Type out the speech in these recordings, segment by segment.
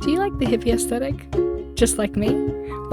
Do you like the hippie aesthetic? Just like me?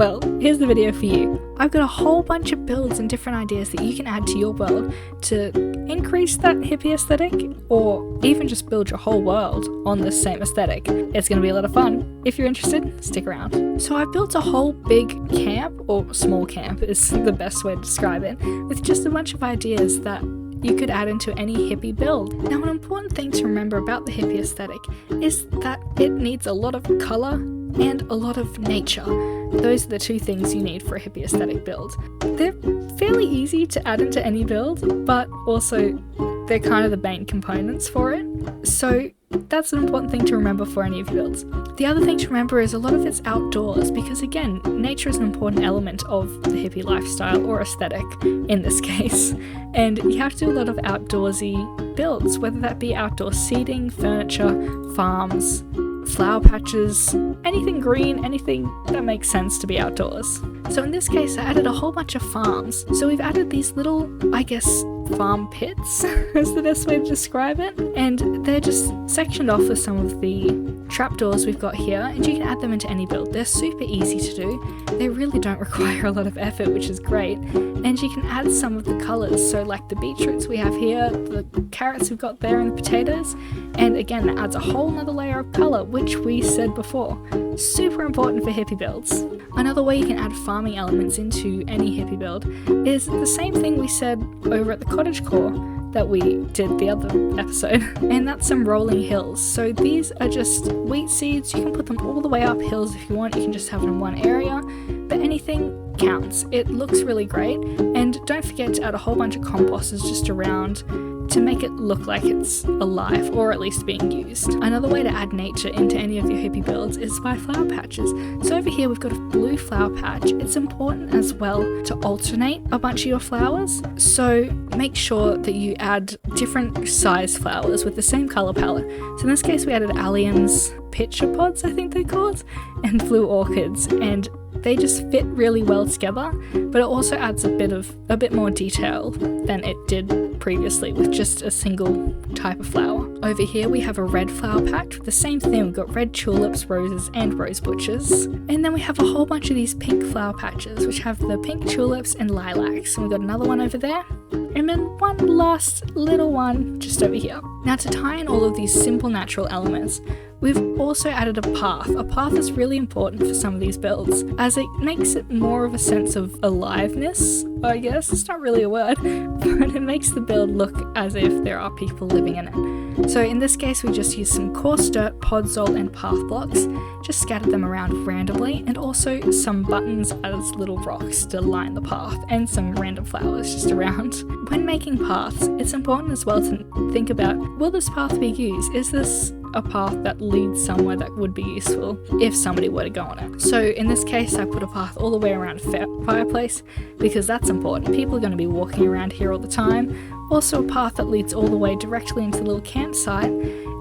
Well, here's the video for you. I've got a whole bunch of builds and different ideas that you can add to your world to increase that hippie aesthetic, or even just build your whole world on the same aesthetic. It's going to be a lot of fun. If you're interested, stick around. So I built a whole big camp, or small camp is the best way to describe it, with just a bunch of ideas that you could add into any hippie build. Now, an important thing to remember about the hippie aesthetic is that it needs a lot of colour and a lot of nature. Those are the two things you need for a hippie aesthetic build. They're fairly easy to add into any build, but also they're kind of the main components for it. So that's an important thing to remember for any of your builds. The other thing to remember is a lot of it's outdoors, because again, nature is an important element of the hippie lifestyle, or aesthetic in this case. And you have to do a lot of outdoorsy builds, whether that be outdoor seating, furniture, farms, flower patches, anything green, anything that makes sense to be outdoors. So in this case, I added a whole bunch of farms. So we've added these little, I guess, farm pits is the best way to describe it. And they're just sectioned off with some of the trapdoors we've got here, and you can add them into any build. They're super easy to do. They really don't require a lot of effort, which is great. And you can add some of the colours, so like the beetroots we have here, the carrots we've got there, and the potatoes. And again, that adds a whole nother layer of colour, which we said before. Super important for hippie builds. Another way you can add farming elements into any hippie build is the same thing we said over at the cottagecore that we did the other episode, and that's some rolling hills. So these are just wheat seeds. You can put them all the way up hills if you want. You can just have it in one area, but anything counts. It looks really great. And don't forget to add a whole bunch of composters just around to make it look like it's alive, or at least being used. Another way to add nature into any of your hippie builds is by flower patches. So over here we've got a blue flower patch. It's important as well to alternate a bunch of your flowers, so make sure that you add different size flowers with the same colour palette. So in this case we added alliums, pitcher pods I think they're called, and blue orchids, and they just fit really well together, but it also adds a bit more detail than it did previously with just a single type of flower. Over here we have a red flower patch with the same thing. We've got red tulips, roses, and rose bushes. And then we have a whole bunch of these pink flower patches, which have the pink tulips and lilacs. And we've got another one over there, and then one last little one just over here. Now, to tie in all of these simple natural elements, we've also added a path. A path is really important for some of these builds, as it makes it more of a sense of aliveness, I guess. It's not really a word, but it makes the build look as if there are people living in it. So in this case, we just used some coarse dirt, podzol, and path blocks, just scattered them around randomly, and also some buttons as little rocks to line the path, and some random flowers just around. When making paths, it's important as well to think about, will this path be used? Is this a path that leads somewhere that would be useful if somebody were to go on it? So in this case, I put a path all the way around a fireplace, because that's important. People are going to be walking around here all the time. Also a path that leads all the way directly into the little campsite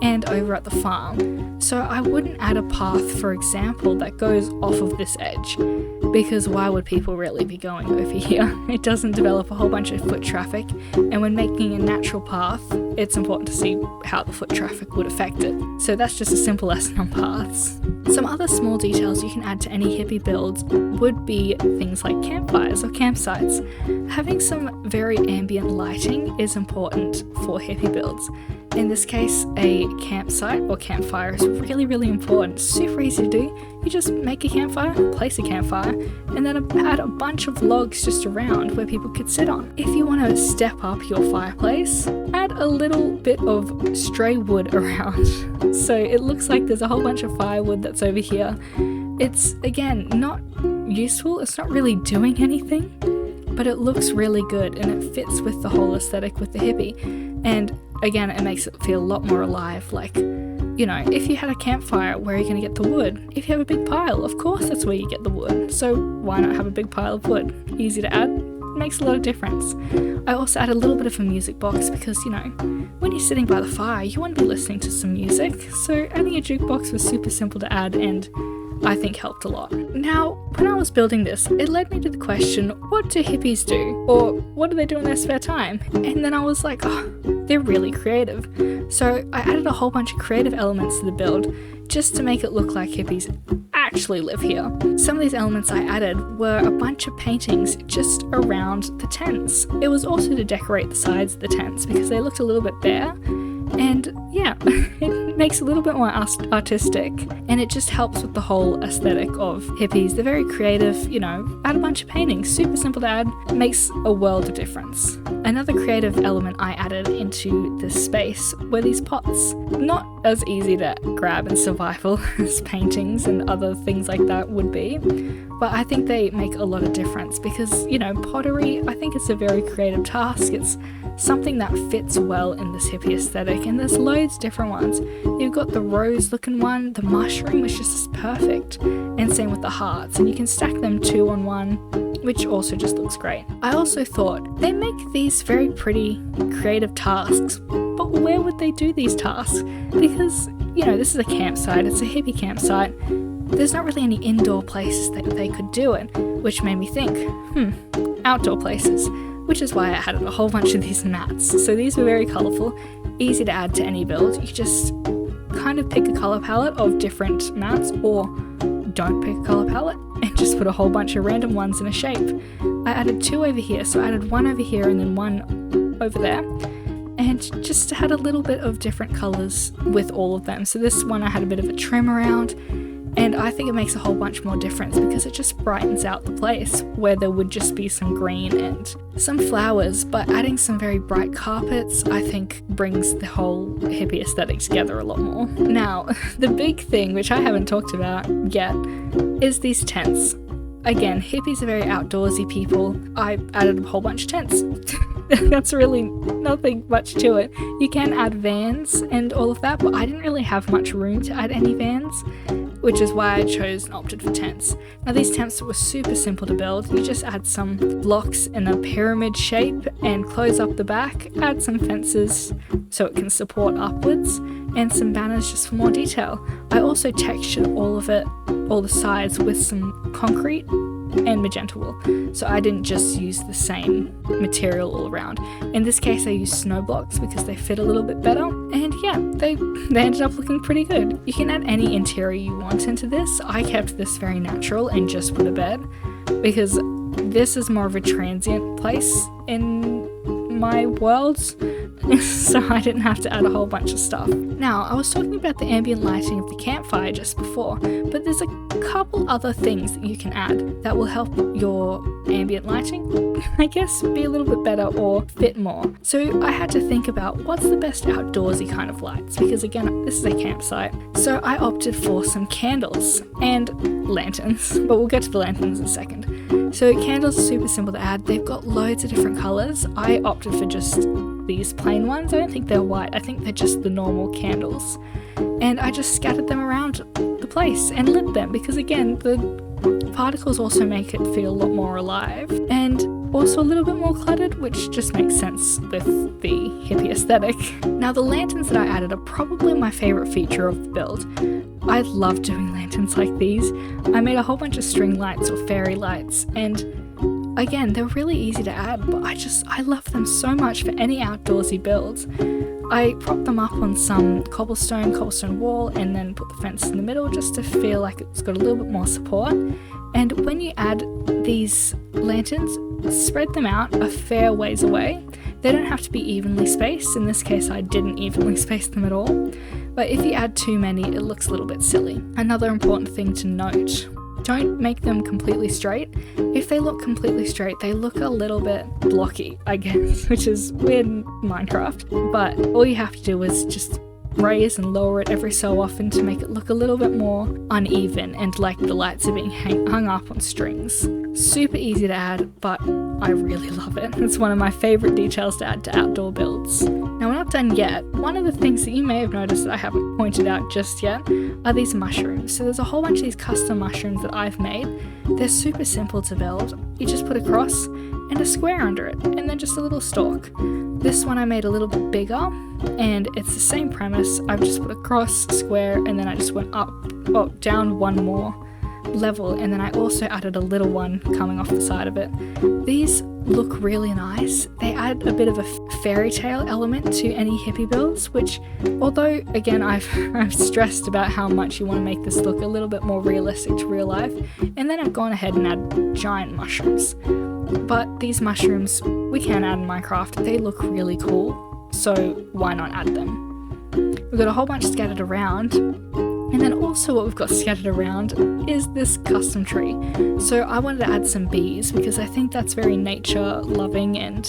and over at the farm. So I wouldn't add a path, for example, that goes off of this edge, because why would people really be going over here? It doesn't develop a whole bunch of foot traffic, and when making a natural path, it's important to see how the foot traffic would affect it. So that's just a simple lesson on paths. Some other small details you can add to any hippie builds would be things like campfires or campsites. Having some very ambient lighting is important for hippie builds. In this case, a campsite or campfire is really, really important. Super easy to do. You just make a campfire, place a campfire, and then add a bunch of logs just around where people could sit on. If you want to step up your fireplace, add a little bit of stray wood around. So it looks like there's a whole bunch of firewood that's over here. It's, again, not useful. It's not really doing anything, but it looks really good, and it fits with the whole aesthetic with the hippie. And again, it makes it feel a lot more alive. Like, you know, if you had a campfire, where are you going to get the wood? If you have a big pile, of course that's where you get the wood. So why not have a big pile of wood? Easy to add, makes a lot of difference. I also add a little bit of a music box because, you know, when you're sitting by the fire, you want to be listening to some music. So adding a jukebox was super simple to add, and I think helped a lot. Now, when I was building this, it led me to the question, what do hippies do? Or what do they do in their spare time? And then I was like, oh, they're really creative. So I added a whole bunch of creative elements to the build just to make it look like hippies actually live here. Some of these elements I added were a bunch of paintings just around the tents. It was also to decorate the sides of the tents because they looked a little bit bare. And yeah, it makes it a little bit more artistic, and it just helps with the whole aesthetic of hippies. They're very creative, you know, add a bunch of paintings, super simple to add, makes a world of difference. Another creative element I added into this space were these pots. Not as easy to grab in survival as paintings and other things like that would be, but I think they make a lot of difference because, you know, pottery, I think it's a very creative task. It's something that fits well in this hippie aesthetic, and there's loads of different ones. You've got the rose looking one, the mushroom, which is just perfect, and same with the hearts, and you can stack them 2 on 1, which also just looks great. I also thought they make these very pretty creative tasks, but where would they do these tasks? Because, you know, this is a campsite, it's a hippie campsite. There's not really any indoor places that they could do it, which made me think, outdoor places, which is why I added a whole bunch of these mats. So these were very colourful, easy to add to any build. You just kind of pick a colour palette of different mats, or don't pick a colour palette and just put a whole bunch of random ones in a shape. I added 2 over here, so I added 1 over here and then 1 over there, and just had a little bit of different colours with all of them. So this one I had a bit of a trim around, and I think it makes a whole bunch more difference because it just brightens out the place where there would just be some green and some flowers, but adding some very bright carpets I think brings the whole hippie aesthetic together a lot more. Now, the big thing, which I haven't talked about yet, is these tents. Again, hippies are very outdoorsy people. I added a whole bunch of tents. That's really nothing much to it. You can add vans and all of that, but I didn't really have much room to add any vans, which is why I chose and opted for tents. Now these tents were super simple to build. You just add some blocks in a pyramid shape and close up the back, add some fences so it can support upwards, and some banners just for more detail. I also textured all of it, all the sides, with some concrete and magenta wool, so I didn't just use the same material all around. In this case I used snow blocks because they fit a little bit better, and yeah, they ended up looking pretty good. You can add any interior you want into this. I kept this very natural and just put a bed because this is more of a transient place in my world, so I didn't have to add a whole bunch of stuff. Now, I was talking about the ambient lighting of the campfire just before, but there's a couple other things that you can add that will help your ambient lighting, I guess, be a little bit better or fit more. So I had to think about what's the best outdoorsy kind of lights, because again, this is a campsite. So I opted for some candles and lanterns, but we'll get to the lanterns in a second. So candles are super simple to add. They've got loads of different colours. I opted for just these plain ones. I don't think they're white. I think they're just the normal candles. And I just scattered them around the place and lit them because again, the particles also make it feel a lot more alive and also a little bit more cluttered, which just makes sense with the hippie aesthetic. Now the lanterns that I added are probably my favourite feature of the build. I love doing lanterns like these. I made a whole bunch of string lights or fairy lights, and again, they're really easy to add, but I love them so much for any outdoorsy builds. I propped them up on some cobblestone wall, and then put the fence in the middle just to feel like it's got a little bit more support. And when you add these lanterns, spread them out a fair ways away. They don't have to be evenly spaced. In this case, I didn't evenly space them at all. But if you add too many, it looks a little bit silly. Another important thing to note, don't make them completely straight. If they look completely straight, they look a little bit blocky, I guess, which is weird in Minecraft. But all you have to do is just raise and lower it every so often to make it look a little bit more uneven and like the lights are being hung up on strings. Super easy to add, but I really love it. It's one of my favourite details to add to outdoor builds. Now we're not done yet. One of the things that you may have noticed that I haven't pointed out just yet are these mushrooms. So there's a whole bunch of these custom mushrooms that I've made. They're super simple to build. You just put a cross and a square under it, and then just a little stalk. This one I made a little bit bigger, and it's the same premise. I've just put a cross, square, and then I just went down one more level, and then I also added a little one coming off the side of it. These look really nice. They add a bit of a fairy tale element to any hippie builds, which, although again I've stressed about how much you want to make this look a little bit more realistic to real life, and then I've gone ahead and added giant mushrooms. But these mushrooms we can add in Minecraft. They look really cool, so why not add them? We've got a whole bunch scattered around. And then also what we've got scattered around is this custom tree. So I wanted to add some bees because I think that's very nature loving, and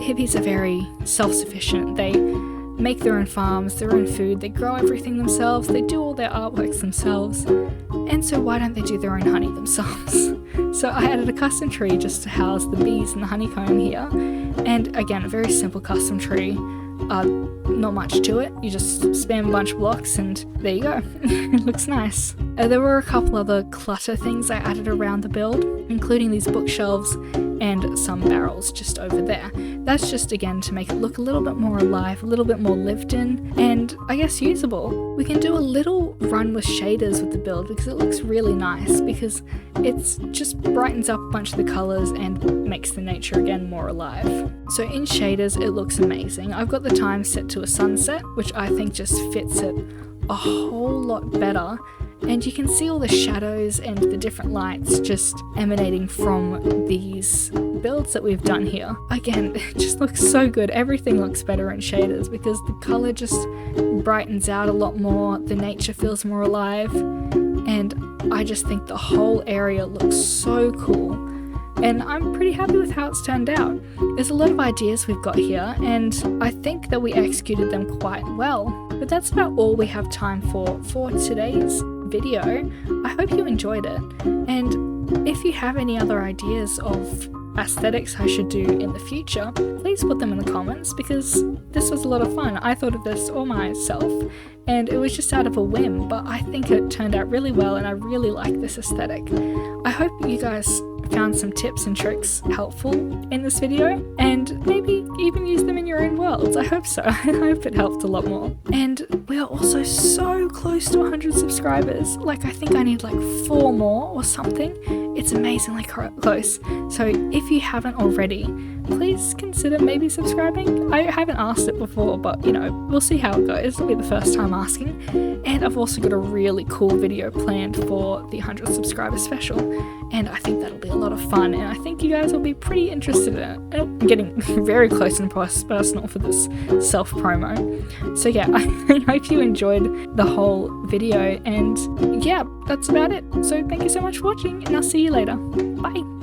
hippies are very self-sufficient. They make their own farms, their own food, they grow everything themselves, they do all their artworks themselves, and so why don't they do their own honey themselves? So I added a custom tree just to house the bees and the honeycomb here, and again, a very simple custom tree. Not much to it, you just spam a bunch of blocks and there you go. It looks nice. There were a couple other clutter things I added around the build, including these bookshelves and some barrels just over there. That's just again to make it look a little bit more alive, a little bit more lived in, and I guess usable. We can do a little run with shaders with the build because it looks really nice, because it's just brightens up a bunch of the colours and makes the nature again more alive. So in shaders it looks amazing. I've got the time set to a sunset, which I think just fits it a whole lot better. And you can see all the shadows and the different lights just emanating from these builds that we've done here. Again, it just looks so good. Everything looks better in shaders because the colour just brightens out a lot more, the nature feels more alive, and I just think the whole area looks so cool. And I'm pretty happy with how it's turned out. There's a lot of ideas we've got here, and I think that we executed them quite well. But that's about all we have time for today's video. I hope you enjoyed it, and if you have any other ideas of aesthetics I should do in the future, please put them in the comments, because this was a lot of fun. I thought of this all myself and it was just out of a whim, but I think it turned out really well and I really like this aesthetic. I hope you guys found some tips and tricks helpful in this video, and maybe even use them in your own worlds. I hope so. I hope it helped a lot more. And we are also so close to 100 subscribers. Like, I think I need like 4 more or something. It's amazingly close. So if you haven't already, please consider maybe subscribing. I haven't asked it before, but you know, we'll see how it goes. It'll be the first time asking. And I've also got a really cool video planned for the 100 subscriber special, and I think that'll be a lot of fun, and I think you guys will be pretty interested in it. I'm getting very close and personal for this self-promo. So yeah, I hope you enjoyed the whole video, and yeah, that's about it. So thank you so much for watching, and I'll see you later. Bye!